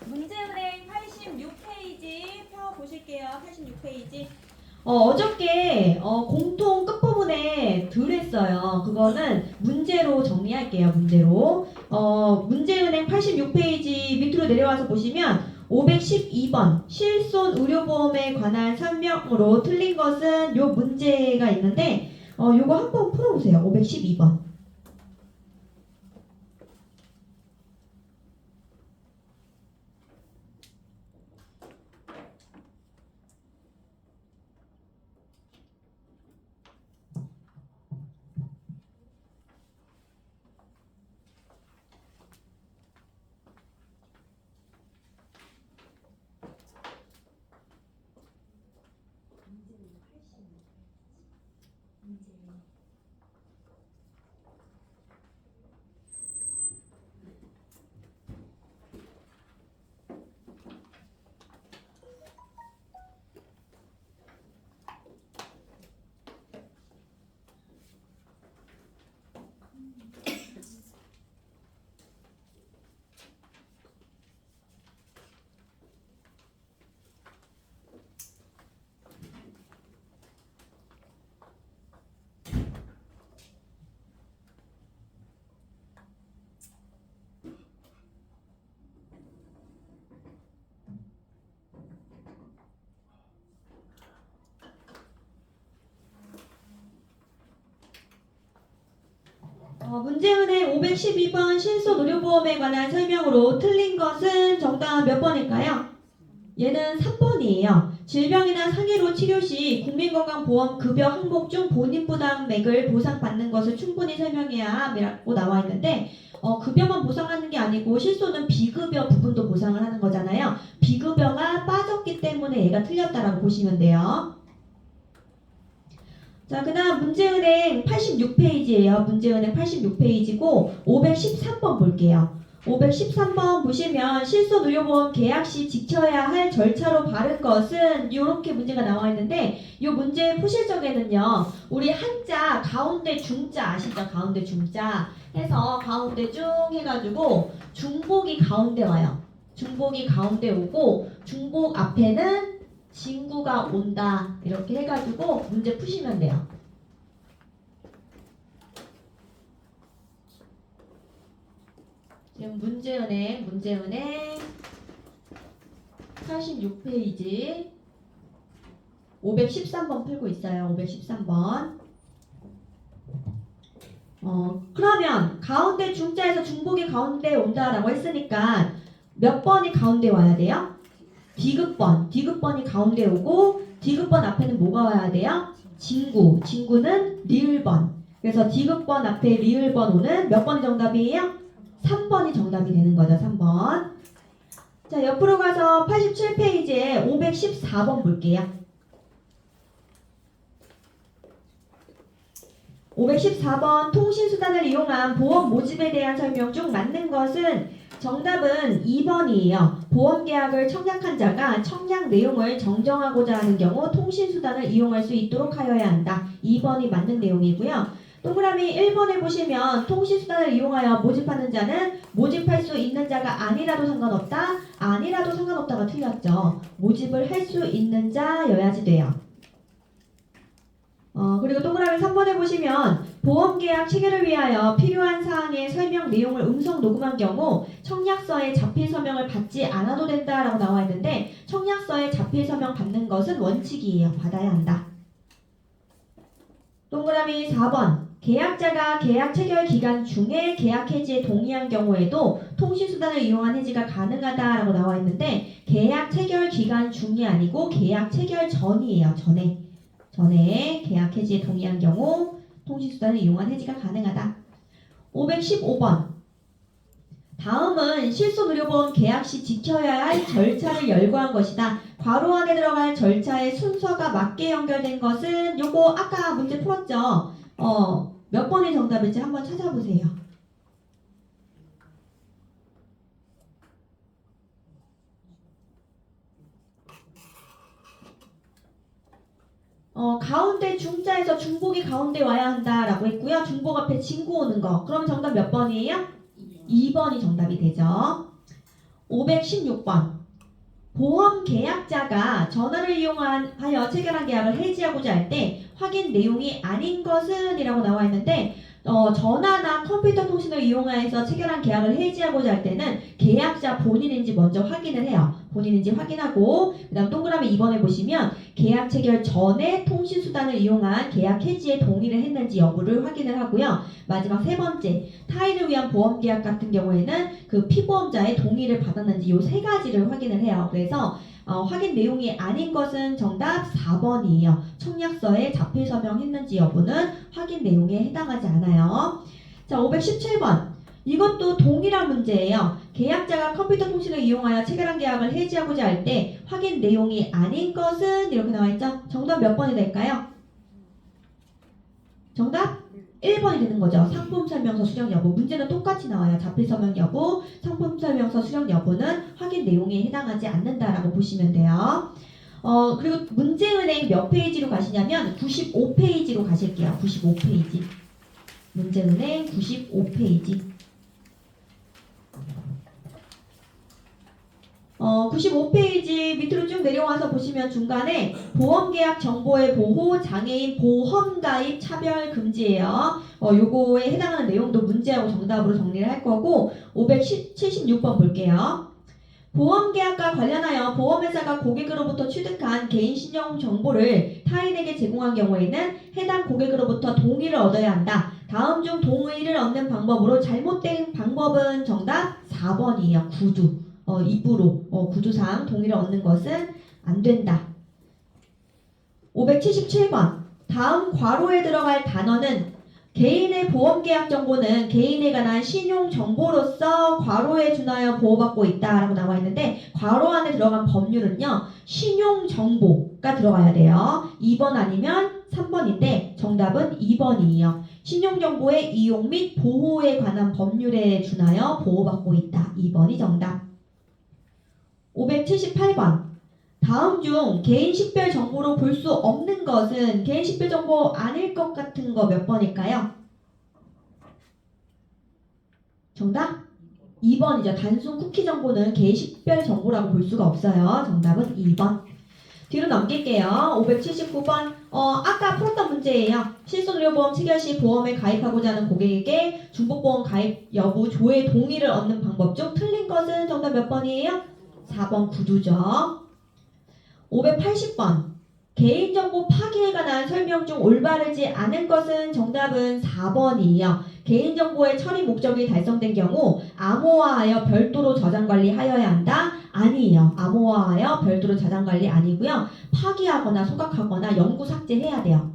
문제은행 86페이지 펴보실게요. 86페이지. 어저께 공통 끝부분에 덜 했어요. 그거는 문제로 정리할게요. 문제로. 문제은행 86페이지 밑으로 내려와서 보시면 512번 실손 의료보험에 관한 설명으로 틀린 것은 요 문제가 있는데 요거 한번 풀어보세요. 512번. 문제은행 512번 실손 의료보험에 관한 설명으로 틀린 것은 정답 몇 번일까요? 얘는 3번이에요. 질병이나 상해로 치료 시 국민건강보험 급여 항목 중 본인 부담액을 보상받는 것을 충분히 설명해야 함이라고 나와 있는데 급여만 보상하는 게 아니고 실손은 비급여 부분도 보상을 하는 거잖아요. 비급여가 빠졌기 때문에 얘가 틀렸다라고 보시면 돼요. 자, 그 다음 문제은행 86페이지예요. 문제은행 86페이지고 513번 볼게요. 513번 보시면 실손 의료보험 계약 시 지켜야 할 절차로 바른 것은 이렇게 문제가 나와 있는데 이 문제 푸실 적에는요. 우리 한자 가운데 중자 아시죠? 가운데 중자 해서 가운데 쭉 해가지고 중복이 가운데 와요. 중복이 가운데 오고 중복 앞에는 진구가 온다 이렇게 해가지고 문제 푸시면 돼요. 지금 문제은행 86페이지 513번 풀고 있어요. 513번. 그러면 가운데 중자에서 중복이 가운데 온다라고 했으니까 몇 번이 가운데 와야 돼요? 디귿번이 가운데 오고 디귿번 앞에는 뭐가 와야 돼요? 진구는 리을번. 그래서 디귿번 앞에 리을번 오는 몇 번이 정답이에요? 3번이 정답이 되는 거죠. 3번. 자, 옆으로 가서 87페이지에 514번 볼게요. 514번 통신수단을 이용한 보험 모집에 대한 설명 중 맞는 것은 정답은 2번이에요. 보험계약을 청약한 자가 청약 내용을 정정하고자 하는 경우 통신수단을 이용할 수 있도록 하여야 한다. 2번이 맞는 내용이고요. 동그라미 1번에 보시면 통신수단을 이용하여 모집하는 자는 모집할 수 있는 자가 아니라도 상관없다. 아니라도 상관없다가 틀렸죠. 모집을 할 수 있는 자여야지 돼요. 그리고 동그라미 3번에 보시면 보험계약 체결을 위하여 필요한 사항의 설명 내용을 음성 녹음한 경우 청약서에 자필 서명을 받지 않아도 된다라고 나와 있는데 청약서에 자필 서명 받는 것은 원칙이에요. 받아야 한다. 동그라미 4번 계약자가 계약 체결 기간 중에 계약 해지에 동의한 경우에도 통신수단을 이용한 해지가 가능하다라고 나와 있는데 계약 체결 기간 중이 아니고 계약 체결 전이에요. 전에 계약 해지에 동의한 경우 통신수단을 이용한 해지가 가능하다. 515번. 다음은 실손의료보험 계약 시 지켜야 할 절차를 열거한 것이다. 괄호 안에 들어갈 절차의 순서가 맞게 연결된 것은 요거 아까 문제 풀었죠? 몇 번이 정답일지 한번 찾아보세요. 가운데 중자에서 중복이 가운데 와야 한다라고 했고요. 중복 앞에 진구 오는 거. 그럼 정답 몇 번이에요? 2번이 정답이 되죠. 516번. 보험 계약자가 전화를 이용하여 체결한 계약을 해지하고자 할 때 확인 내용이 아닌 것은 이라고 나와 있는데 전화나 컴퓨터 통신을 이용하여서 체결한 계약을 해지하고자 할 때는 계약자 본인인지 먼저 확인을 해요. 본인인지 확인하고 그 다음 동그라미 2번에 보시면 계약 체결 전에 통신수단을 이용한 계약 해지에 동의를 했는지 여부를 확인을 하고요. 마지막 세 번째, 타인을 위한 보험 계약 같은 경우에는 그 피보험자의 동의를 받았는지 이 세 가지를 확인을 해요. 그래서 확인 내용이 아닌 것은 정답 4번이에요. 청약서에 자필 서명했는지 여부는 확인 내용에 해당하지 않아요. 자, 517번. 이것도 동일한 문제예요. 계약자가 컴퓨터 통신을 이용하여 체결한 계약을 해지하고자 할 때 확인 내용이 아닌 것은 이렇게 나와 있죠. 정답 몇 번이 될까요? 정답 1번이 되는 거죠. 상품 설명서 수령 여부. 문제는 똑같이 나와요. 자필 서명 여부, 상품 설명서 수령 여부는 확인 내용에 해당하지 않는다라고 보시면 돼요. 그리고 문제은행 몇 페이지로 가시냐면 95페이지로 가실게요. 95페이지. 문제은행 95페이지. 95페이지 밑으로 쭉 내려와서 보시면 중간에 보험계약 정보의 보호, 장애인 보험가입 차별 금지예요. 요거에 해당하는 내용도 문제하고 정답으로 정리를 할 거고 576번 볼게요. 보험계약과 관련하여 보험회사가 고객으로부터 취득한 개인 신용 정보를 타인에게 제공한 경우에는 해당 고객으로부터 동의를 얻어야 한다. 다음 중 동의를 얻는 방법으로 잘못된 방법은 정답 4번이에요. 구두. 입으로 구두상 동의를 얻는 것은 안 된다. 577번. 다음 괄호에 들어갈 단어는 개인의 보험계약 정보는 개인에 관한 신용 정보로서 괄호에 준하여 보호받고 있다라고 나와 있는데 괄호 안에 들어간 법률은요. 신용 정보가 들어가야 돼요. 2번 아니면 3번인데 정답은 2번이에요. 신용 정보의 이용 및 보호에 관한 법률에 준하여 보호받고 있다. 2번이 정답. 578번. 다음 중 개인 식별 정보로 볼 수 없는 것은 개인 식별 정보 아닐 것 같은 거 몇 번일까요? 정답? 2번이죠. 단순 쿠키 정보는 개인 식별 정보라고 볼 수가 없어요. 정답은 2번. 뒤로 넘길게요. 579번. 아까 풀었던 문제예요. 실손의료보험 체결 시 보험에 가입하고자 하는 고객에게 중복보험 가입 여부 조회 동의를 얻는 방법 중 틀린 것은 정답 몇 번이에요? 4번 구두죠. 580번. 개인정보 파기에 관한 설명 중 올바르지 않은 것은 정답은 4번이에요. 개인정보의 처리 목적이 달성된 경우 암호화하여 별도로 저장관리하여야 한다? 아니에요. 암호화하여 별도로 저장관리 아니고요. 파기하거나 소각하거나 영구 삭제해야 돼요.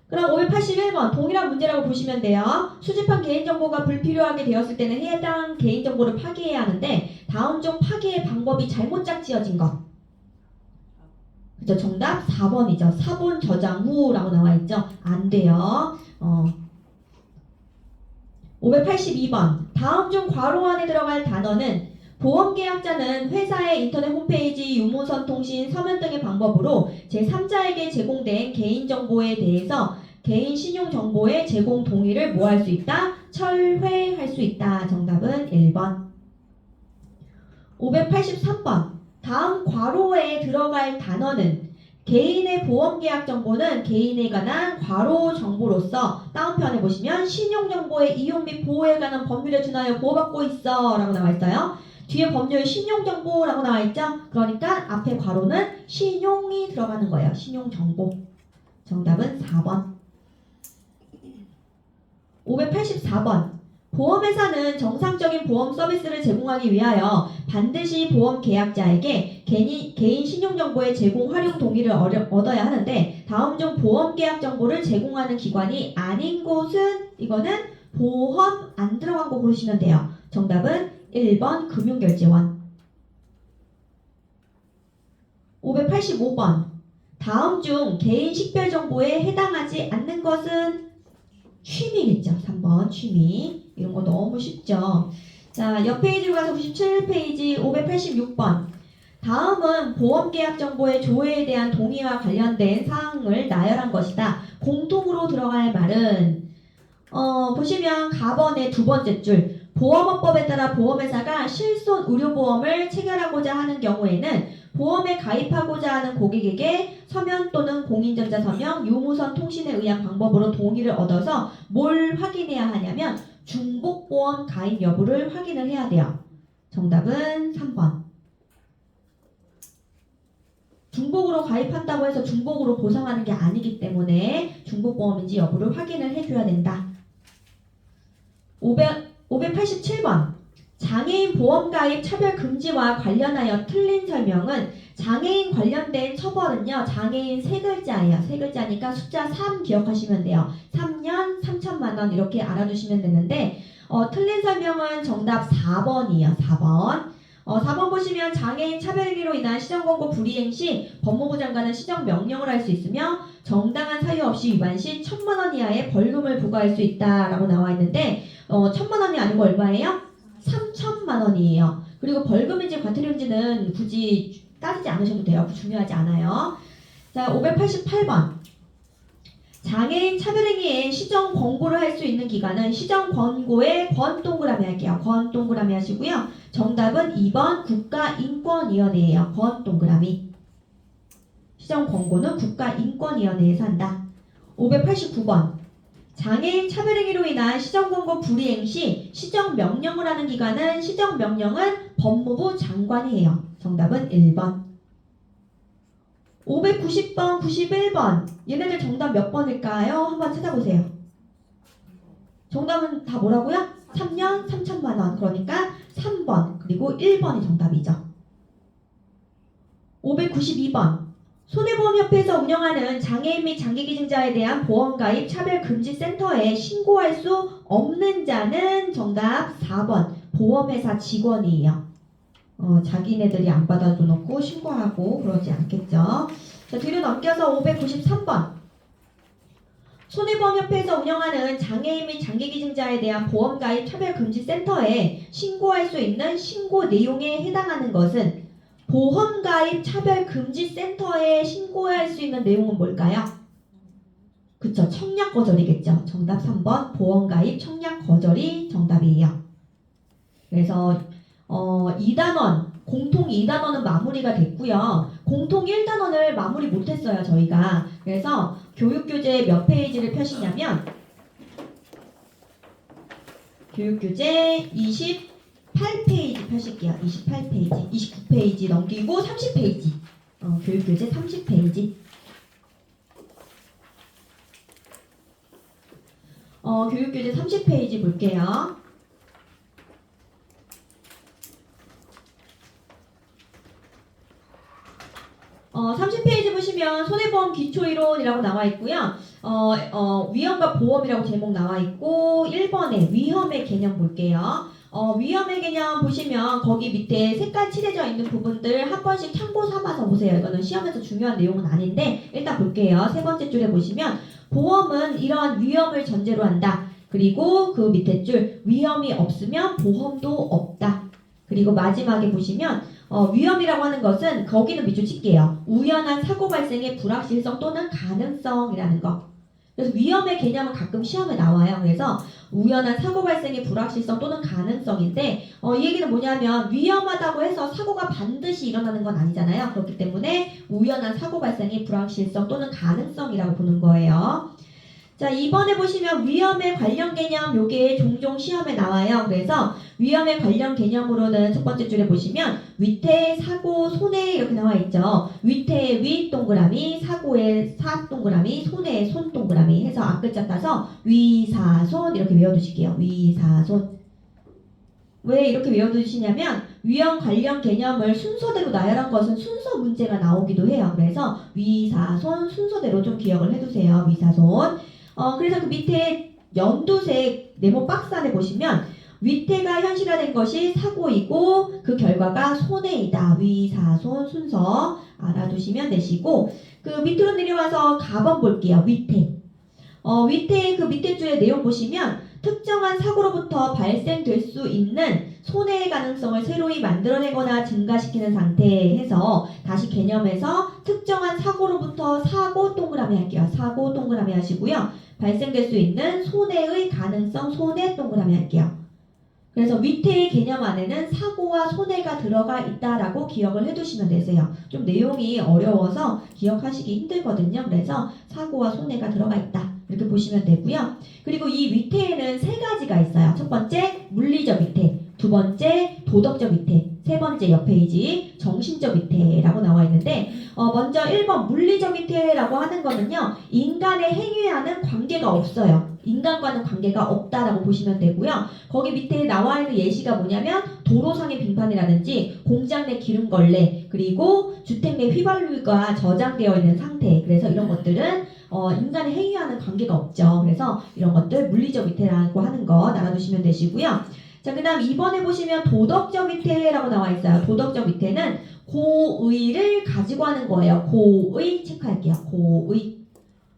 그럼 581번 동일한 문제라고 보시면 돼요. 수집한 개인정보가 불필요하게 되었을 때는 해당 개인정보를 파기해야 하는데 다음 중 파기의 방법이 잘못 짝지어진 것. 그죠? 정답 4번이죠. 사본 저장 후라고 나와 있죠. 안 돼요. 582번. 다음 중 괄호 안에 들어갈 단어는 보험계약자는 회사의 인터넷 홈페이지, 유무선 통신, 서면 등의 방법으로 제3자에게 제공된 개인정보에 대해서 개인 신용정보의 제공 동의를 뭐 할 수 있다? 철회할 수 있다. 정답은 1번. 583번. 다음 괄호에 들어갈 단어는 개인의 보험계약 정보는 개인에 관한 괄호 정보로서 다운편에 보시면 신용정보의 이용 및 보호에 관한 법률에 준하여 보호받고 있어 라고 나와 있어요. 뒤에 법률 신용정보라고 나와 있죠. 그러니까 앞에 괄호는 신용이 들어가는 거예요. 신용정보. 정답은 4번. 584번. 보험회사는 정상적인 보험 서비스를 제공하기 위하여 반드시 보험 계약자에게 개인 신용정보의 제공 활용 동의를 얻어야 하는데 다음 중 보험 계약 정보를 제공하는 기관이 아닌 곳은 이거는 보험 안 들어간 거 고르시면 돼요. 정답은 1번 금융결제원. 585번. 다음 중 개인 식별 정보에 해당하지 않는 것은 취미겠죠. 3번 취미. 이런 거 너무 쉽죠. 자, 옆 페이지로 가서 97페이지 586번. 다음은 보험계약 정보의 조회에 대한 동의와 관련된 사항을 나열한 것이다. 공통으로 들어갈 말은 보시면 가번의 두 번째 줄 보험업법에 따라 보험회사가 실손 의료보험을 체결하고자 하는 경우에는 보험에 가입하고자 하는 고객에게 서면 또는 공인전자 서명, 유무선 통신에 의한 방법으로 동의를 얻어서 뭘 확인해야 하냐면 중복보험 가입 여부를 확인을 해야 돼요. 정답은 3번. 중복으로 가입한다고 해서 중복으로 보상하는 게 아니기 때문에 중복보험인지 여부를 확인을 해줘야 된다. 587번. 장애인 보험가입 차별 금지와 관련하여 틀린 설명은 장애인 관련된 처벌은요. 장애인 세 글자예요. 세 글자니까 숫자 3 기억하시면 돼요. 3년 3천만 원 이렇게 알아두시면 되는데 틀린 설명은 정답 4번이에요. 4번. 4번 보시면 장애인 차별행위로 인한 시정권고 불이행 시 법무부 장관은 시정명령을 할 수 있으며 정당한 사유 없이 위반 시 1,000만 원 이하의 벌금을 부과할 수 있다라고 나와 있는데 1,000만 원이 아니고 얼마예요? 3,000만 원이에요. 그리고 벌금인지 과태료인지는 굳이 따지지 않으셔도 돼요. 중요하지 않아요. 자, 588번. 장애인 차별행위에 시정 권고를 할 수 있는 기관은 시정 권고에 권 동그라미 할게요. 권 동그라미 하시고요. 정답은 2번 국가인권위원회예요. 권 동그라미. 시정 권고는 국가인권위원회에서 한다. 589번. 장애인 차별행위로 인한 시정권고 불이행 시 시정명령을 하는 기관은 시정명령은 법무부 장관이 해요. 정답은 1번. 590번, 91번. 얘네들 정답 몇 번일까요? 한번 찾아보세요. 정답은 다 뭐라고요? 3년 3천만 원. 그러니까 3번 그리고 1번이 정답이죠. 592번. 손해보험협회에서 운영하는 장애인 및 장기기증자에 대한 보험가입 차별금지센터에 신고할 수 없는 자는 정답 4번 보험회사 직원이에요. 자기네들이 안 받아줘 놓고 신고하고 그러지 않겠죠. 자, 뒤로 넘겨서 593번. 손해보험협회에서 운영하는 장애인 및 장기기증자에 대한 보험가입 차별금지센터에 신고할 수 있는 신고 내용에 해당하는 것은 보험가입 차별금지센터에 신고할 수 있는 내용은 뭘까요? 그쵸, 청약거절이겠죠. 정답 3번 보험가입 청약거절이 정답이에요. 그래서 2단원, 공통 2단원은 마무리가 됐고요. 공통 1단원을 마무리 못했어요, 저희가. 그래서 교육교재 몇 페이지를 펴시냐면 교육교재 28페이지 펴실게요. 28페이지, 29페이지 넘기고 30페이지. 교육교재 30페이지. 교육교재 30페이지 볼게요. 30페이지 보시면 손해보험 기초이론이라고 나와 있고요. 위험과 보험이라고 제목 나와 있고 1번에 위험의 개념 볼게요. 위험의 개념 보시면 거기 밑에 색깔 칠해져 있는 부분들 한 번씩 참고 삼아서 보세요. 이거는 시험에서 중요한 내용은 아닌데 일단 볼게요. 세 번째 줄에 보시면 보험은 이러한 위험을 전제로 한다. 그리고 그 밑에 줄 위험이 없으면 보험도 없다. 그리고 마지막에 보시면 위험이라고 하는 것은 거기는 밑줄 칠게요. 우연한 사고 발생의 불확실성 또는 가능성이라는 거. 그래서 위험의 개념은 가끔 시험에 나와요. 그래서 우연한 사고 발생의 불확실성 또는 가능성인데 이 얘기는 뭐냐면 위험하다고 해서 사고가 반드시 일어나는 건 아니잖아요. 그렇기 때문에 우연한 사고 발생의 불확실성 또는 가능성이라고 보는 거예요. 자, 2번에 보시면 위험의 관련 개념 요게 종종 시험에 나와요. 그래서 위험의 관련 개념으로는 첫 번째 줄에 보시면 위태, 사고, 손해 이렇게 나와 있죠. 위태의 위 동그라미, 사고의 사 동그라미, 손해의 손 동그라미 해서 앞글자 따서 위사손 이렇게 외워두실게요. 위사손. 왜 이렇게 외워두시냐면 위험 관련 개념을 순서대로 나열한 것은 순서 문제가 나오기도 해요. 그래서 위사손 순서대로 좀 기억을 해두세요. 위사손. 그래서 그 밑에 연두색 네모 박스 안에 보시면 위태가 현실화된 것이 사고이고 그 결과가 손해이다. 위사손 순서 알아두시면 되시고 그 밑으로 내려와서 가번 볼게요. 위태. 위태의 그 밑에 줄의 내용 보시면 특정한 사고로부터 발생될 수 있는 손해의 가능성을 새로이 만들어내거나 증가시키는 상태에서 다시 개념에서 특정한 사고로부터 사고 동그라미 할게요. 사고 동그라미 하시고요. 발생될 수 있는 손해의 가능성 손해 동그라미 할게요. 그래서 위태의 개념 안에는 사고와 손해가 들어가 있다라고 기억을 해두시면 되세요. 좀 내용이 어려워서 기억하시기 힘들거든요. 그래서 사고와 손해가 들어가 있다. 이렇게 보시면 되고요. 그리고 이 위태에는 세 가지가 있어요. 첫 번째 물리적 위태, 두 번째 도덕적 위태, 세 번째 옆 페이지 정신적 위태라고 나와 있는데 먼저 1번 물리적 위태라고 하는 거는요. 인간의 행위와는 관계가 없어요. 인간과는 관계가 없다라고 보시면 되고요. 거기 밑에 나와 있는 예시가 뭐냐면 도로상의 빙판이라든지 공장 내 기름걸레 그리고 주택 내 휘발유가 저장되어 있는 상태. 그래서 이런 것들은 인간의 행위와는 관계가 없죠. 그래서 이런 것들 물리적 위태라고 하는 거 알아두시면 되시고요. 자, 그 다음 2번에 보시면 도덕적 위태라고 나와 있어요. 도덕적 위태는 고의를 가지고 하는 거예요. 고의 체크할게요.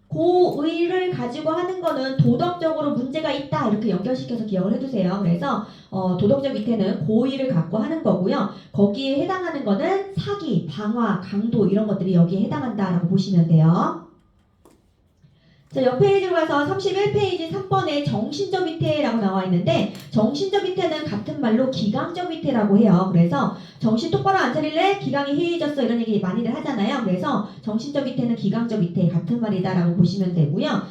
고의를 가지고 하는 거는 도덕적으로 문제가 있다 이렇게 연결시켜서 기억을 해두세요. 그래서 도덕적 위태는 고의를 갖고 하는 거고요. 거기에 해당하는 거는 사기, 방화, 강도 이런 것들이 여기에 해당한다라고 보시면 돼요. 자, 옆 페이지로 가서 31페이지 3번에 정신적 위태라고 나와 있는데 정신적 위태는 같은 말로 기강적 위태라고 해요. 그래서 정신 똑바로 안 차릴래? 기강이 해이해졌어 이런 얘기 많이들 하잖아요. 그래서 정신적 위태는 기강적 위태 같은 말이다라고 보시면 되고요.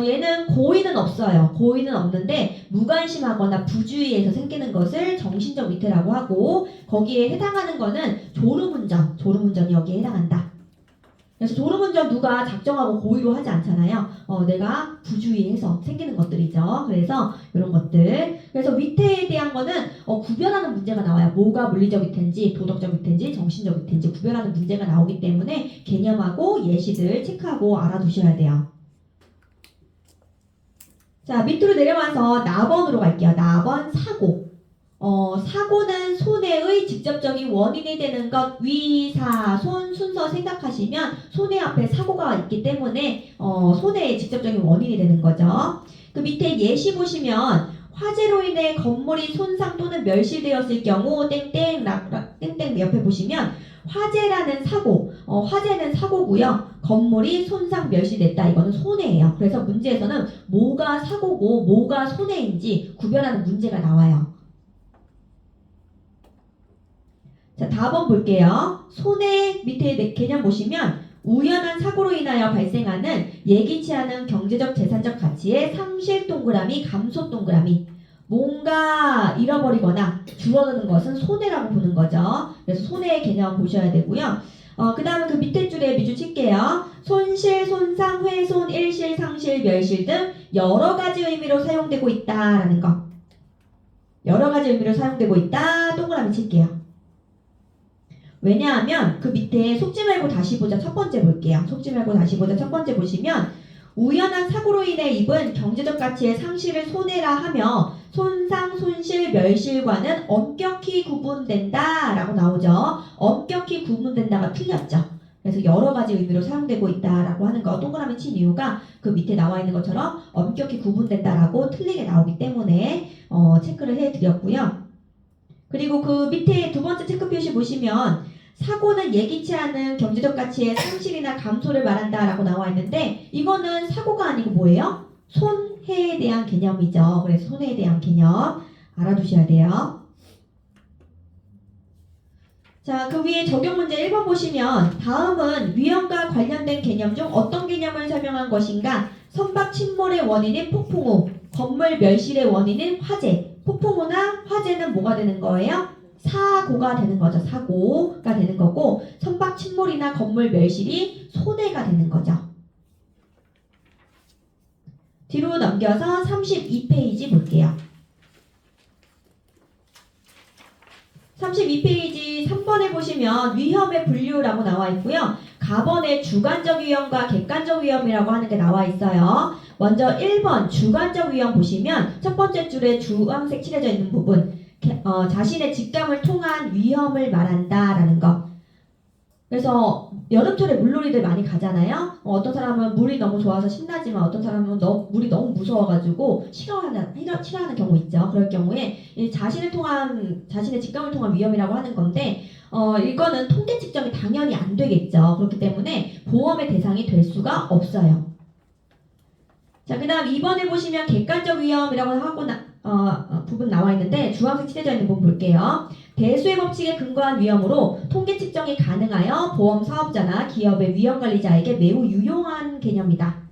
얘는 고의는 없어요. 고의는 없는데 무관심하거나 부주의해서 생기는 것을 정신적 위태라고 하고 거기에 해당하는 거는 졸음운전이 여기에 해당한다. 그래서 졸음운전 누가 작정하고 고의로 하지 않잖아요. 내가 부주의해서 생기는 것들이죠. 그래서 이런 것들. 그래서 위태에 대한 거는 구별하는 문제가 나와요. 뭐가 물리적 위태인지 도덕적 위태인지 정신적 위태인지 구별하는 문제가 나오기 때문에 개념하고 예시들 체크하고 알아두셔야 돼요. 자, 밑으로 내려와서 나번으로 갈게요. 나번 사고. 사고는 손해의 직접적인 원인이 되는 것 위사 손 순서 생각하시면 손해 앞에 사고가 있기 때문에 손해의 직접적인 원인이 되는 거죠. 그 밑에 예시 보시면 화재로 인해 건물이 손상 또는 멸실되었을 경우 땡땡 옆에 보시면 화재라는 사고 화재는 사고고요. 건물이 손상 멸실됐다 이거는 손해예요. 그래서 문제에서는 뭐가 사고고 뭐가 손해인지 구별하는 문제가 나와요. 자, 다음 볼게요. 손해 밑에 개념 보시면 우연한 사고로 인하여 발생하는 예기치 않은 경제적 재산적 가치의 상실 동그라미 감소 동그라미 뭔가 잃어버리거나 줄어드는 것은 손해라고 보는 거죠. 그래서 손해의 개념 보셔야 되고요. 그 다음에 그 밑에 줄에 미주 칠게요. 손실, 손상, 훼손, 일실, 상실, 멸실 등 여러 가지 의미로 사용되고 있다라는 거. 여러 가지 의미로 사용되고 있다. 동그라미 칠게요. 왜냐하면 그 밑에 속지 말고 다시 보자 첫 번째 볼게요. 속지 말고 다시 보자 첫 번째 보시면 우연한 사고로 인해 입은 경제적 가치의 상실을 손해라 하며 손상, 손실, 멸실과는 엄격히 구분된다 라고 나오죠. 엄격히 구분된다가 틀렸죠. 그래서 여러 가지 의미로 사용되고 있다라고 하는 거 동그라미 친 이유가 그 밑에 나와 있는 것처럼 엄격히 구분된다라고 틀리게 나오기 때문에 체크를 해드렸고요. 그리고 그 밑에 두 번째 체크 표시 보시면 사고는 예기치 않은 경제적 가치의 상실이나 감소를 말한다라고 나와 있는데 이거는 사고가 아니고 뭐예요? 손해에 대한 개념이죠. 그래서 손해에 대한 개념 알아두셔야 돼요. 자, 그 위에 적용 문제 1번 보시면 다음은 위험과 관련된 개념 중 어떤 개념을 설명한 것인가? 선박 침몰의 원인인 폭풍우, 건물 멸실의 원인인 화재. 폭풍우나 화재는 뭐가 되는 거예요? 사고가 되는 거죠. 사고가 되는 거고 선박 침몰이나 건물 멸실이 손해가 되는 거죠. 뒤로 넘겨서 32페이지 볼게요. 32페이지 3번에 보시면 위험의 분류라고 나와 있고요. 가번에 주관적 위험과 객관적 위험이라고 하는 게 나와 있어요. 먼저 1번 주관적 위험 보시면 첫 번째 줄에 주황색 칠해져 있는 부분 자신의 직감을 통한 위험을 말한다라는 거. 그래서 여름철에 물놀이들 많이 가잖아요. 어떤 사람은 물이 너무 좋아서 신나지만 어떤 사람은 물이 너무 무서워가지고 싫어하는 경우 있죠. 그럴 경우에 자신의 직감을 통한 위험이라고 하는 건데 이거는 통계 측정이 당연히 안 되겠죠. 그렇기 때문에 보험의 대상이 될 수가 없어요. 자, 그 다음 2번에 보시면 객관적 위험이라고 부분 나와 있는데 주황색 칠해져 있는 부분 볼게요. 대수의 법칙에 근거한 위험으로 통계 측정이 가능하여 보험 사업자나 기업의 위험 관리자에게 매우 유용한 개념이다.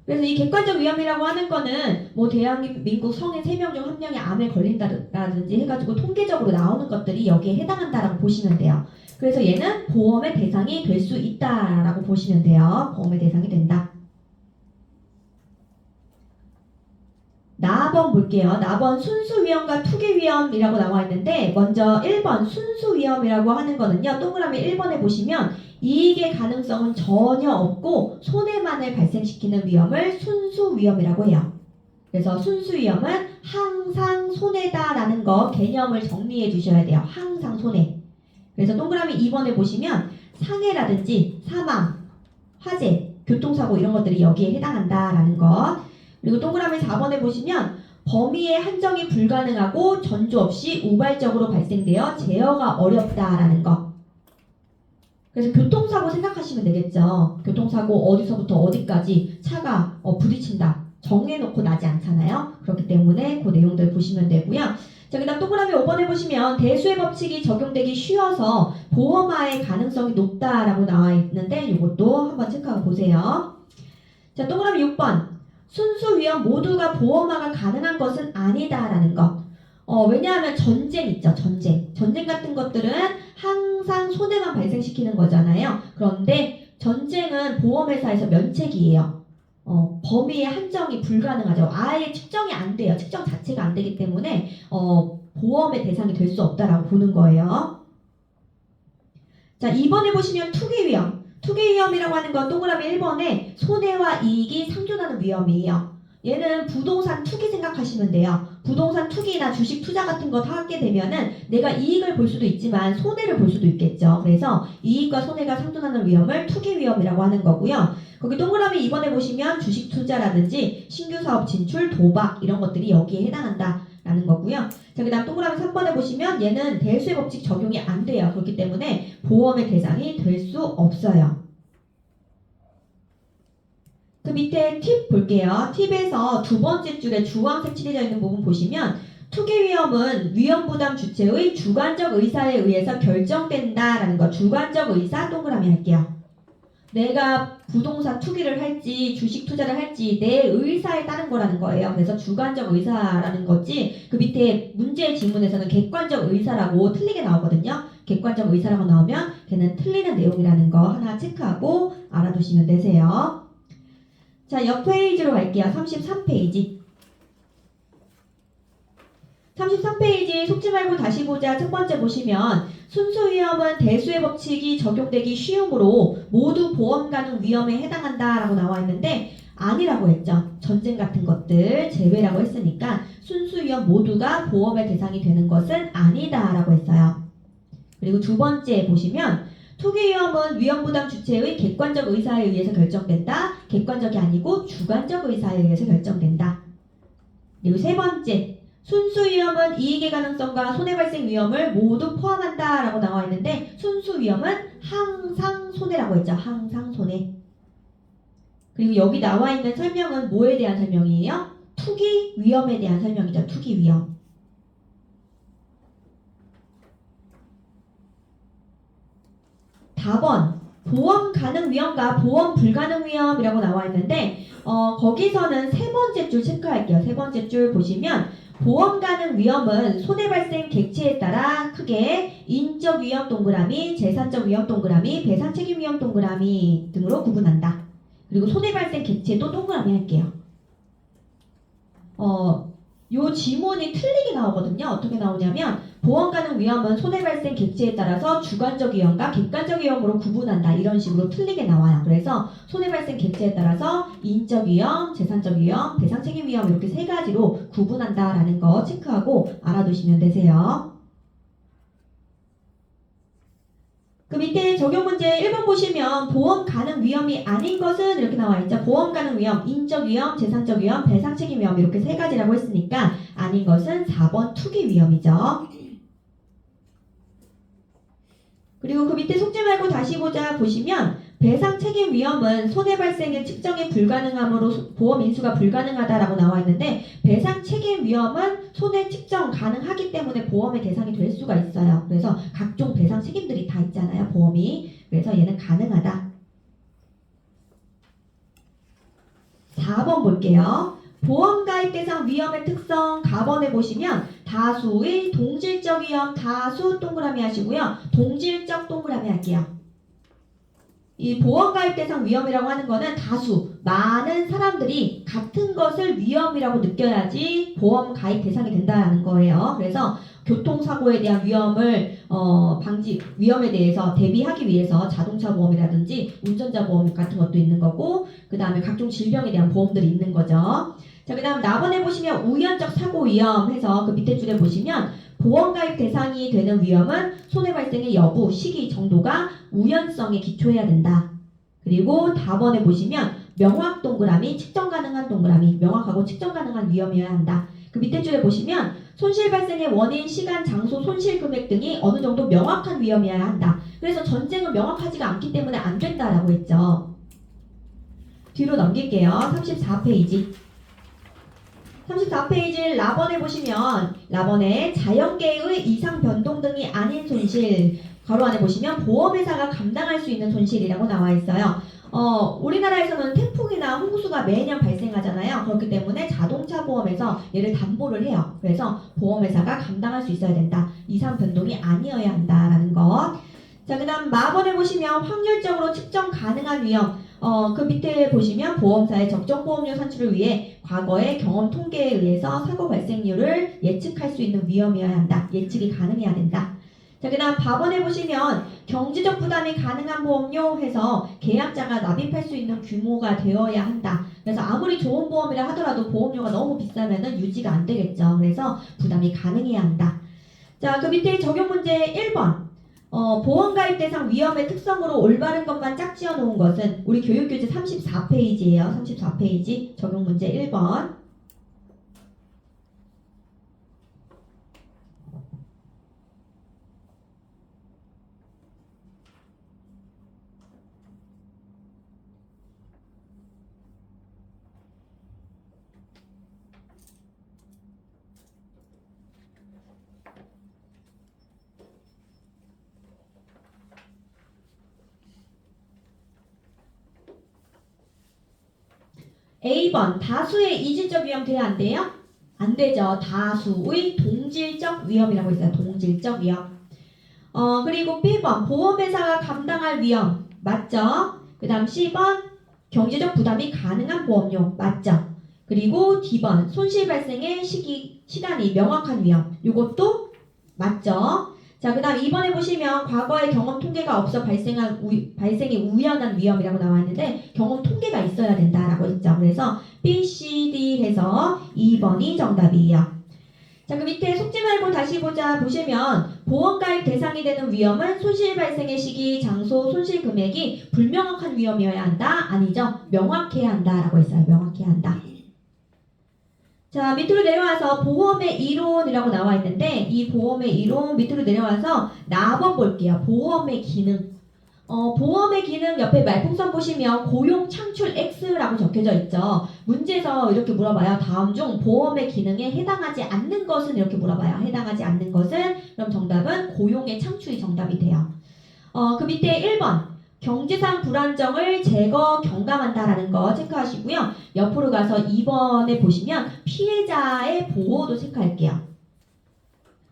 그래서 이 객관적 위험이라고 하는 거는 뭐 대한민국 성인 3명 중 1명이 암에 걸린다든지 해가지고 통계적으로 나오는 것들이 여기에 해당한다라고 보시면 돼요. 그래서 얘는 보험의 대상이 될 수 있다라고 보시면 돼요. 보험의 대상이 된다. 나번 볼게요. 나번 순수위험과 투기위험이라고 나와 있는데 먼저 1번 순수위험이라고 하는 거는요. 동그라미 1번에 보시면 이익의 가능성은 전혀 없고 손해만을 발생시키는 위험을 순수위험이라고 해요. 그래서 순수위험은 항상 손해다라는 거 개념을 정리해 주셔야 돼요. 항상 손해. 그래서 동그라미 2번에 보시면 상해라든지 사망, 화재, 교통사고 이런 것들이 여기에 해당한다라는 것. 그리고 동그라미 4번에 보시면 범위의 한정이 불가능하고 전조 없이 우발적으로 발생되어 제어가 어렵다라는 것. 그래서 교통사고 생각하시면 되겠죠. 교통사고 어디서부터 어디까지 차가 부딪힌다. 정해놓고 나지 않잖아요. 그렇기 때문에 그 내용들 보시면 되고요. 자, 그 다음 동그라미 5번에 보시면 대수의 법칙이 적용되기 쉬워서 보험화의 가능성이 높다라고 나와 있는데 이것도 한번 체크하고 보세요. 자, 동그라미 6번. 순수 위험 모두가 보험화가 가능한 것은 아니다라는 것. 왜냐하면 전쟁 있죠. 전쟁 같은 것들은 항상 손해만 발생시키는 거잖아요. 그런데 전쟁은 보험회사에서 면책이에요. 범위의 한정이 불가능하죠. 아예 측정이 안 돼요. 측정 자체가 안 되기 때문에 보험의 대상이 될 수 없다라고 보는 거예요. 자, 2번에 보시면 투기위험. 투기위험이라고 하는 건 동그라미 1번에 손해와 이익이 상존하는 위험이에요. 얘는 부동산 투기 생각하시면 돼요. 부동산 투기나 주식 투자 같은 거 하게 되면은 내가 이익을 볼 수도 있지만 손해를 볼 수도 있겠죠. 그래서 이익과 손해가 상존하는 위험을 투기위험이라고 하는 거고요. 거기 동그라미 2번에 보시면 주식 투자라든지 신규 사업 진출, 도박 이런 것들이 여기에 해당한다라는 거고요. 자, 그 다음 동그라미 3번에 보시면 얘는 대수의 법칙 적용이 안 돼요. 그렇기 때문에 보험의 대상이 될 수 없어요. 그 밑에 팁 볼게요. 팁에서 두 번째 줄에 주황색 칠해져 있는 부분 보시면 투기위험은 위험부담 주체의 주관적 의사에 의해서 결정된다라는 거. 주관적 의사 동그라미 할게요. 내가 부동산 투기를 할지 주식 투자를 할지 내 의사에 따른 거라는 거예요. 그래서 주관적 의사라는 거지. 그 밑에 문제 지문에서는 객관적 의사라고 틀리게 나오거든요. 객관적 의사라고 나오면 걔는 틀리는 내용이라는 거 하나 체크하고 알아두시면 되세요. 자, 옆 페이지로 갈게요. 33페이지. 33페이지 속지 말고 다시 보자. 첫 번째 보시면 순수위험은 대수의 법칙이 적용되기 쉬우므로 모두 보험 가능 위험에 해당한다라고 나와 있는데 아니라고 했죠. 전쟁 같은 것들 제외라고 했으니까 순수위험 모두가 보험의 대상이 되는 것은 아니다라고 했어요. 그리고 두 번째 보시면 투기위험은 위험부담 주체의 객관적 의사에 의해서 결정된다. 객관적이 아니고 주관적 의사에 의해서 결정된다. 그리고 세 번째 순수위험은 이익의 가능성과 손해발생 위험을 모두 포함한다라고 나와 있는데 순수위험은 항상 손해라고 했죠. 항상 손해. 그리고 여기 나와 있는 설명은 뭐에 대한 설명이에요? 투기위험에 대한 설명이죠. 투기위험. 답은 보험 가능 위험과 보험 불가능 위험이라고 나와 있는데 거기서는 세 번째 줄 체크할게요. 세 번째 줄 보시면 보험 가능 위험은 손해 발생 객체에 따라 크게 인적 위험 동그라미, 재산적 위험 동그라미, 배상 책임 위험 동그라미 등으로 구분한다. 그리고 손해 발생 객체도 동그라미 할게요. 요 지문이 틀리게 나오거든요. 어떻게 나오냐면 보험 가능 위험은 손해 발생 객체에 따라서 주관적 위험과 객관적 위험으로 구분한다. 이런 식으로 틀리게 나와요. 그래서 손해 발생 객체에 따라서 인적 위험, 재산적 위험, 배상 책임 위험 이렇게 세 가지로 구분한다라는 거 체크하고 알아두시면 되세요. 그 밑에 적용 문제 1번 보시면 보험 가능 위험이 아닌 것은 이렇게 나와 있죠. 보험 가능 위험, 인적 위험, 재산적 위험, 배상 책임 위험 이렇게 세 가지라고 했으니까 아닌 것은 4번 투기 위험이죠. 그리고 그 밑에 속지 말고 다시 보자 보시면 배상 책임 위험은 손해 발생의 측정이 불가능하므로 보험 인수가 불가능하다라고 나와 있는데 배상 책임 위험은 손해 측정 가능하기 때문에 보험의 대상이 될 수가 있어요. 그래서 각종 배상 책임들이 다 있잖아요. 보험이. 그래서 얘는 가능하다. 4번 볼게요. 보험 가입 대상 위험의 특성 가번에 보시면 다수의 동질적 위험 다수 동그라미 하시고요. 동질적 동그라미 할게요. 이 보험 가입 대상 위험이라고 하는 거는 다수, 많은 사람들이 같은 것을 위험이라고 느껴야지 보험 가입 대상이 된다는 거예요. 그래서 교통사고에 대한 위험에 대해서 대비하기 위해서 자동차 보험이라든지 운전자 보험 같은 것도 있는 거고, 그 다음에 각종 질병에 대한 보험들이 있는 거죠. 자, 그 다음 4번에 보시면 우연적 사고 위험 해서 그 밑에 줄에 보시면 보험 가입 대상이 되는 위험은 손해 발생의 여부, 시기, 정도가 우연성에 기초해야 된다. 그리고 4번에 보시면 명확 동그라미, 측정 가능한 동그라미, 명확하고 측정 가능한 위험이어야 한다. 그 밑에 줄에 보시면 손실 발생의 원인, 시간, 장소, 손실 금액 등이 어느 정도 명확한 위험이어야 한다. 그래서 전쟁은 명확하지가 않기 때문에 안 된다라고 했죠. 뒤로 넘길게요. 34페이지. 34페이지 라번에 보시면 라번에 자연계의 이상 변동 등이 아닌 손실 괄호 안에 보시면 보험회사가 감당할 수 있는 손실이라고 나와 있어요. 우리나라에서는 태풍이나 홍수가 매년 발생하잖아요. 그렇기 때문에 자동차 보험에서 얘를 담보를 해요. 그래서 보험회사가 감당할 수 있어야 된다. 이상 변동이 아니어야 한다라는 것. 자, 그 다음 마번에 보시면 확률적으로 측정 가능한 위험. 그 밑에 보시면 보험사의 적정 보험료 산출을 위해 과거의 경험 통계에 의해서 사고 발생률을 예측할 수 있는 위험이어야 한다. 예측이 가능해야 된다. 자, 그 다음 밥원에 보시면 경제적 부담이 가능한 보험료 해서 계약자가 납입할 수 있는 규모가 되어야 한다. 그래서 아무리 좋은 보험이라 하더라도 보험료가 너무 비싸면은 유지가 안 되겠죠. 그래서 부담이 가능해야 한다. 자, 그 밑에 적용 문제 1번. 보험 가입 대상 위험의 특성으로 올바른 것만 짝지어 놓은 것은 우리 교육교재 34페이지예요. 34페이지 적용 문제 1번. A번 다수의 이질적 위험 돼야 안 돼요? 안 되죠. 다수의 동질적 위험이라고 있어요. 동질적 위험. 그리고 B번 보험회사가 감당할 위험 맞죠? 그 다음 C번 경제적 부담이 가능한 보험료 맞죠? 그리고 D번 손실 발생의 시간이 명확한 위험 이것도 맞죠? 자, 그 다음 2번에 보시면 과거의 경험 통계가 없어 발생이 우연한 위험이라고 나와 있는데 경험 통계가 있어야 된다라고 했죠. 그래서 B, C, D 해서 2번이 정답이에요. 자, 그 밑에 속지 말고 다시 보자 보시면 보험 가입 대상이 되는 위험은 손실 발생의 시기, 장소, 손실 금액이 불명확한 위험이어야 한다? 아니죠. 명확해야 한다라고 했어요. 명확해야 한다. 자, 밑으로 내려와서 보험의 이론이라고 나와 있는데 이 보험의 이론 밑으로 내려와서 4번 볼게요. 보험의 기능. 보험의 기능 옆에 말풍선 보시면 고용 창출 X라고 적혀져 있죠. 문제에서 이렇게 물어봐요. 다음 중 보험의 기능에 해당하지 않는 것은 이렇게 물어봐요. 해당하지 않는 것은 그럼 정답은 고용의 창출이 정답이 돼요. 그 밑에 1번 경제상 불안정을 제거 경감한다라는 거 체크하시고요. 옆으로 가서 2번에 보시면 피해자의 보호도 체크할게요.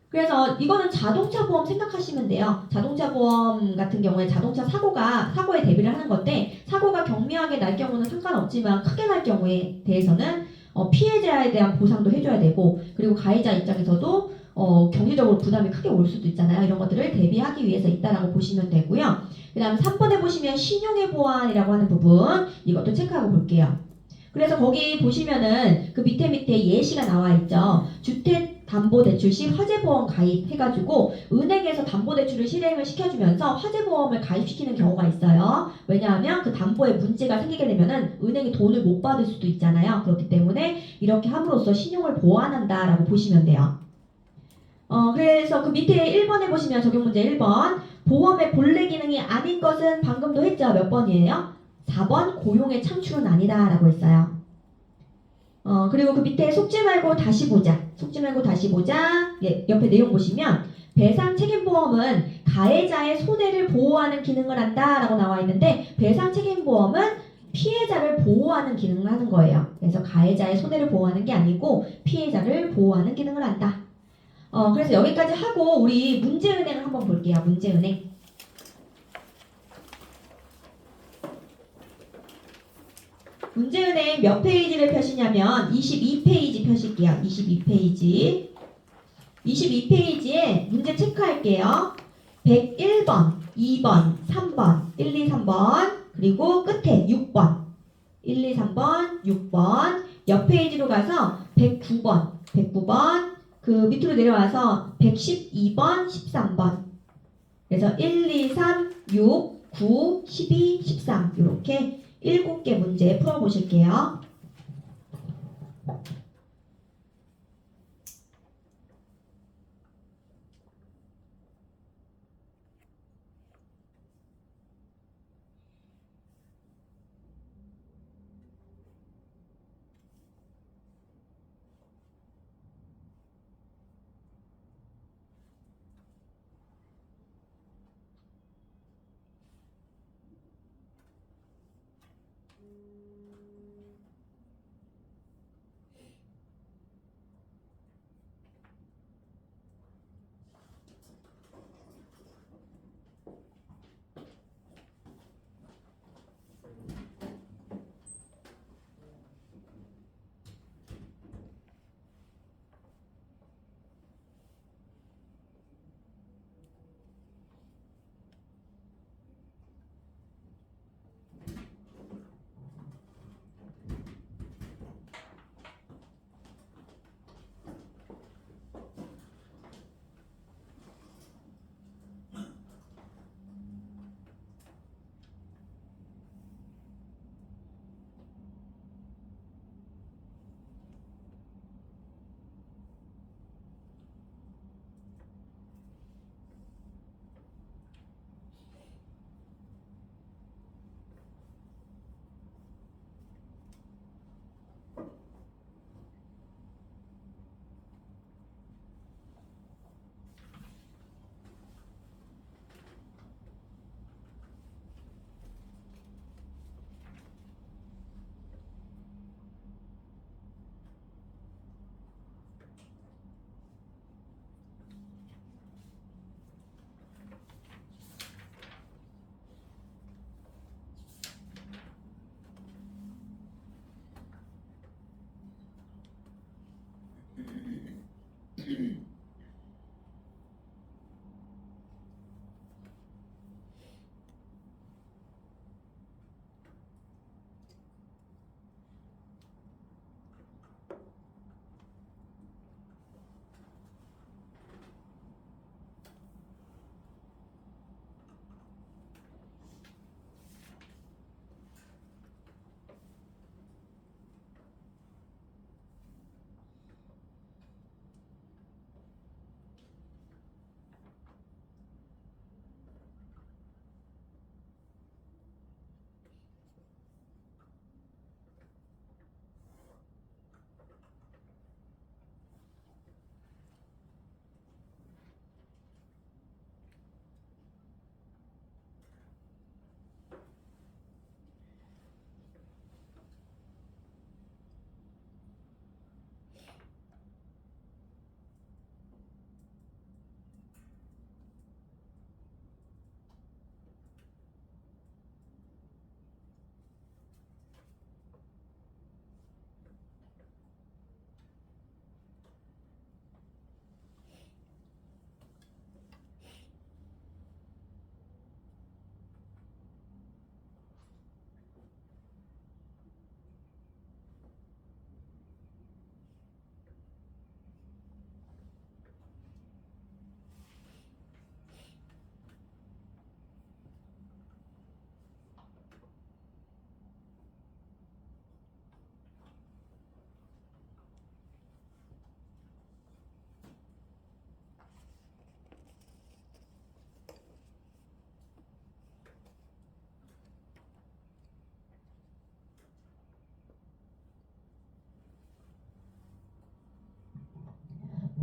그래서 이거는 자동차 보험 생각하시면 돼요. 자동차 보험 같은 경우에 자동차 사고에 대비를 하는 건데 사고가 경미하게 날 경우는 상관없지만 크게 날 경우에 대해서는 피해자에 대한 보상도 해줘야 되고 그리고 가해자 입장에서도 경제적으로 부담이 크게 올 수도 있잖아요. 이런 것들을 대비하기 위해서 있다라고 보시면 되고요. 그 다음 3번에 보시면 신용의 보완이라고 하는 부분 이것도 체크하고 볼게요. 그래서 거기 보시면은 그 밑에 예시가 나와 있죠. 주택담보대출 시 화재보험 가입해가지고 은행에서 담보대출을 실행을 시켜주면서 화재보험을 가입시키는 경우가 있어요. 왜냐하면 그 담보에 문제가 생기게 되면은 은행이 돈을 못 받을 수도 있잖아요. 그렇기 때문에 이렇게 함으로써 신용을 보완한다라고 보시면 돼요. 그래서 그 밑에 1번에 보시면 적용 문제 1번. 보험의 본래 기능이 아닌 것은 방금도 했죠. 몇 번이에요? 4번 고용의 창출은 아니다 라고 했어요. 그리고 그 밑에 속지 말고 다시 보자. 속지 말고 다시 보자. 예, 옆에 내용 보시면 배상 책임보험은 가해자의 손해를 보호하는 기능을 한다 라고 나와 있는데 배상 책임보험은 피해자를 보호하는 기능을 하는 거예요. 그래서 가해자의 손해를 보호하는 게 아니고 피해자를 보호하는 기능을 한다. 그래서 여기까지 하고 우리 문제은행을 한번 볼게요. 문제은행. 문제은행 몇 페이지를 펴시냐면 22페이지 펴실게요. 22페이지. 22페이지에 문제 체크할게요. 101번, 2번, 3번, 1, 2, 3번, 그리고 끝에 6번. 1, 2, 3번, 6번. 옆 페이지로 가서 109번, 109번, 그 밑으로 내려와서 112번, 13번. 그래서 1, 2, 3, 6, 9, 12, 13 이렇게 7개 문제 풀어보실게요.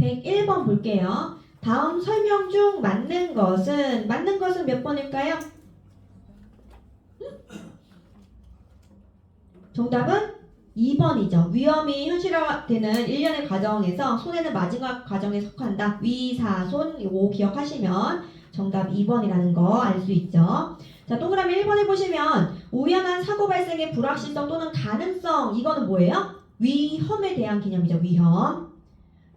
101번 볼게요. 다음 설명 중 맞는 것은 몇 번일까요? 정답은 2번이죠. 위험이 현실화되는 일련의 과정에서 손해는 마지막 과정에 속한다. 위사손 이거 기억하시면 정답 2번이라는 거 알 수 있죠. 자, 동그라미 1번에 보시면 우연한 사고 발생의 불확실성 또는 가능성 이거는 뭐예요? 위험에 대한 개념이죠. 위험.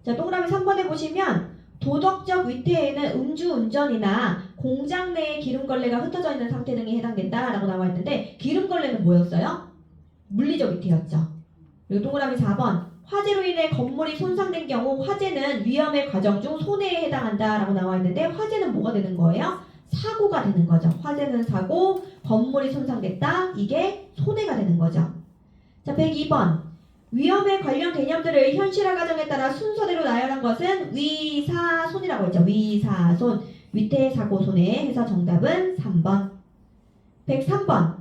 자, 동그라미 3번에 보시면 도덕적 위태에는 음주운전이나 공장 내에 기름걸레가 흩어져 있는 상태 등이 해당된다라고 나와 있는데 기름걸레는 뭐였어요? 물리적 위태였죠. 그리고 동그라미 4번 화재로 인해 건물이 손상된 경우 화재는 위험의 과정 중 손해에 해당한다라고 나와 있는데 화재는 뭐가 되는 거예요? 사고가 되는 거죠. 화재는 사고, 건물이 손상됐다. 이게 손해가 되는 거죠. 자, 102번 위험에 관련 개념들을 현실화 과정에 따라 순서대로 나열한 것은 위사손이라고 했죠. 위사손, 위태, 사고, 손해 해서 정답은 3번. 103번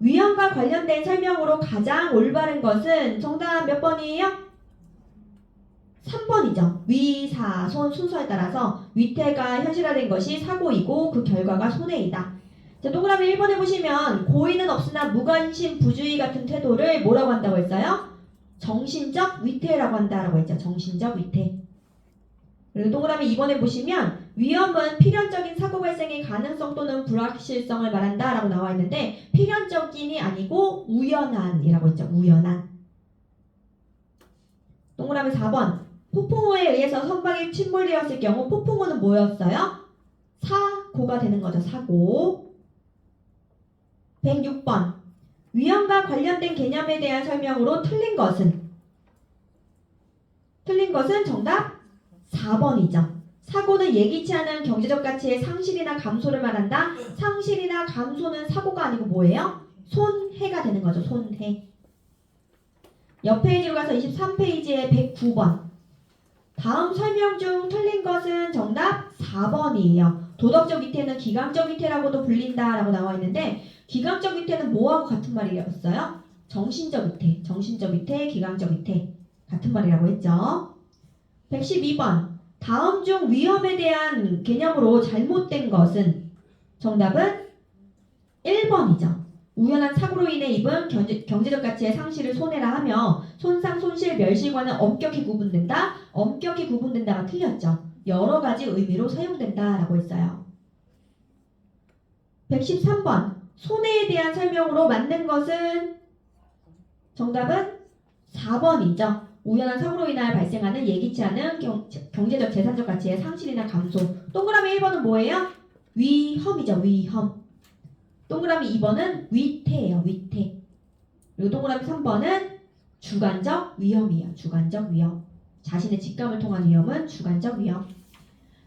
위험과 관련된 설명으로 가장 올바른 것은 정답 몇 번이에요? 3번이죠. 위사손 순서에 따라서 위태가 현실화된 것이 사고이고 그 결과가 손해이다. 자, 동그라미 1번에 보시면 고의는 없으나 무관심 부주의 같은 태도를 뭐라고 한다고 했어요? 정신적 위태라고 한다라고 했죠. 정신적 위태. 그리고 동그라미 2번에 보시면 위험은 필연적인 사고 발생의 가능성 또는 불확실성을 말한다라고 나와 있는데 필연적인이 아니고 우연한이라고 했죠. 우연한. 동그라미 4번 폭풍우에 의해서 선박이 침몰되었을 경우 폭풍우는 뭐였어요? 사고가 되는 거죠. 사고. 106번 위험과 관련된 개념에 대한 설명으로 틀린 것은 정답 4번이죠. 사고는 예기치 않은 경제적 가치의 상실이나 감소를 말한다. 상실이나 감소는 사고가 아니고 뭐예요? 손해가 되는 거죠. 손해. 옆 페이지로 가서 23페이지에 109번 다음 설명 중 틀린 것은 정답 4번이에요. 도덕적 위태는 기강적 위태라고도 불린다라고 나와 있는데 기강적 위태는 뭐하고 같은 말이었어요? 정신적 위태, 기강적 위태 같은 말이라고 했죠. 112번 다음 중 위험에 대한 개념으로 잘못된 것은 정답은 1번이죠. 우연한 사고로 인해 입은 경제적 가치의 상실을 손해라 하며 손상, 손실, 멸실과는 엄격히 구분된다. 엄격히 구분된다가 틀렸죠. 여러 가지 의미로 사용된다라고 했어요. 113번 손해에 대한 설명으로 맞는 것은 정답은 4번이죠. 우연한 사고로 인하여 발생하는 예기치 않은 경제적 재산적 가치의 상실이나 감소. 동그라미 1번은 뭐예요? 위험이죠. 위험. 동그라미 2번은 위태예요. 위태. 그리고 동그라미 3번은 주관적 위험이에요. 주관적 위험. 자신의 직감을 통한 위험은 주관적 위험.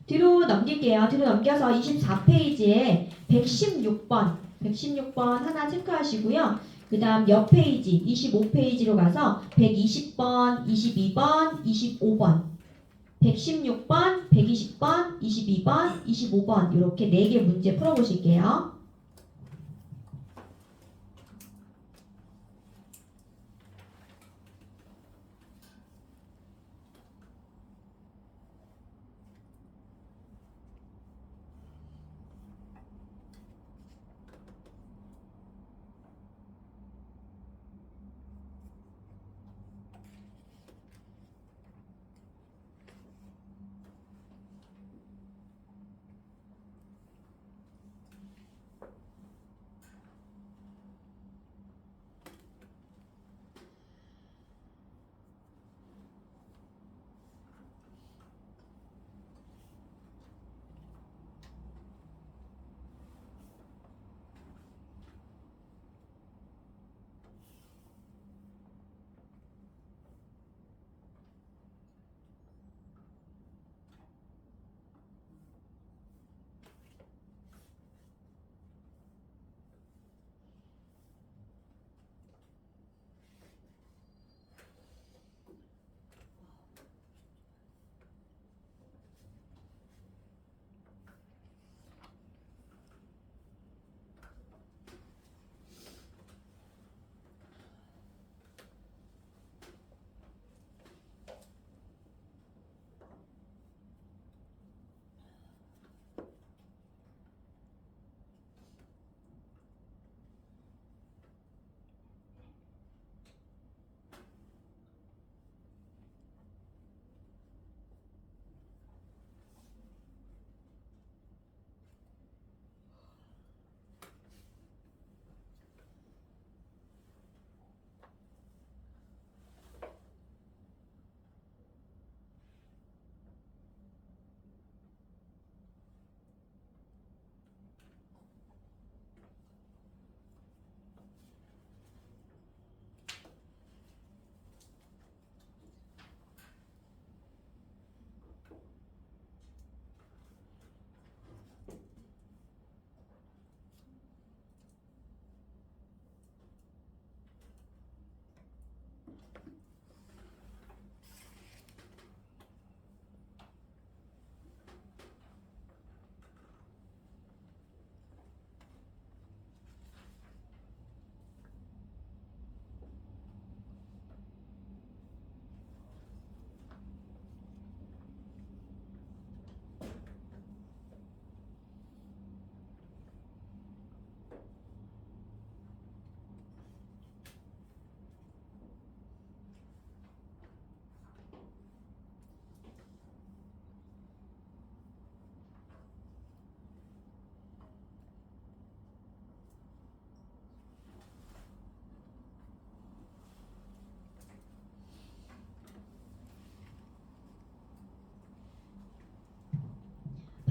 뒤로 넘길게요. 뒤로 넘겨서 24페이지에 116번 하나 체크하시고요. 그 다음 옆 페이지 25페이지로 가서 120번, 22번, 25번 116번, 120번, 22번, 25번 이렇게 4개 문제 풀어보실게요.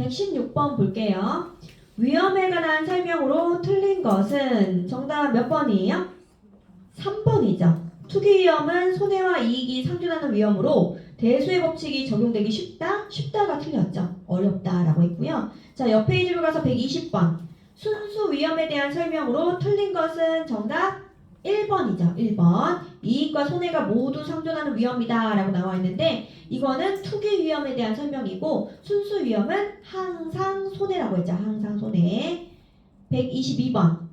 116번 볼게요. 위험에 관한 설명으로 틀린 것은 정답 몇 번이에요? 3번이죠. 투기 위험은 손해와 이익이 상존하는 위험으로 대수의 법칙이 적용되기 쉽다? 쉽다가 틀렸죠. 어렵다라고 했고요. 자, 옆 페이지로 가서 120번. 순수 위험에 대한 설명으로 틀린 것은 정답 1번이죠. 1번. 이익과 손해가 모두 상존하는 위험이다 라고 나와 있는데 이거는 투기 위험에 대한 설명이고 순수 위험은 항상 손해라고 했죠. 항상 손해. 122번.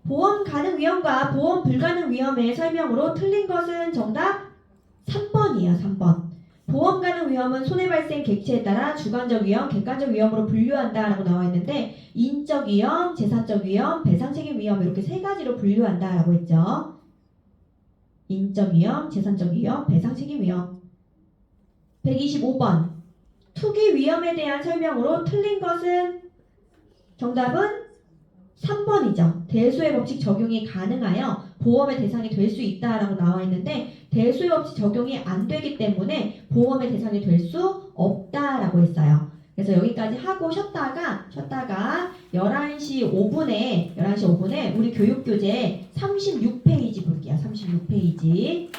보험 가능 위험과 보험 불가능 위험의 설명으로 틀린 것은 정답 3번이에요. 3번. 보험 가능 위험은 손해 발생 객체에 따라 주관적 위험, 객관적 위험으로 분류한다라고 나와 있는데 인적 위험, 재산적 위험, 배상 책임 위험 이렇게 세 가지로 분류한다라고 했죠. 인적 위험, 재산적 위험, 배상 책임 위험. 125번. 투기 위험에 대한 설명으로 틀린 것은 정답은 3번이죠. 대수의 법칙 적용이 가능하여 보험의 대상이 될 수 있다라고 나와 있는데 대수의 법칙 적용이 안 되기 때문에 보험의 대상이 될 수 없다라고 했어요. 그래서 여기까지 하고 쉬었다가 11시 5분에 우리 교육교재 36페이지 볼게요. 36페이지.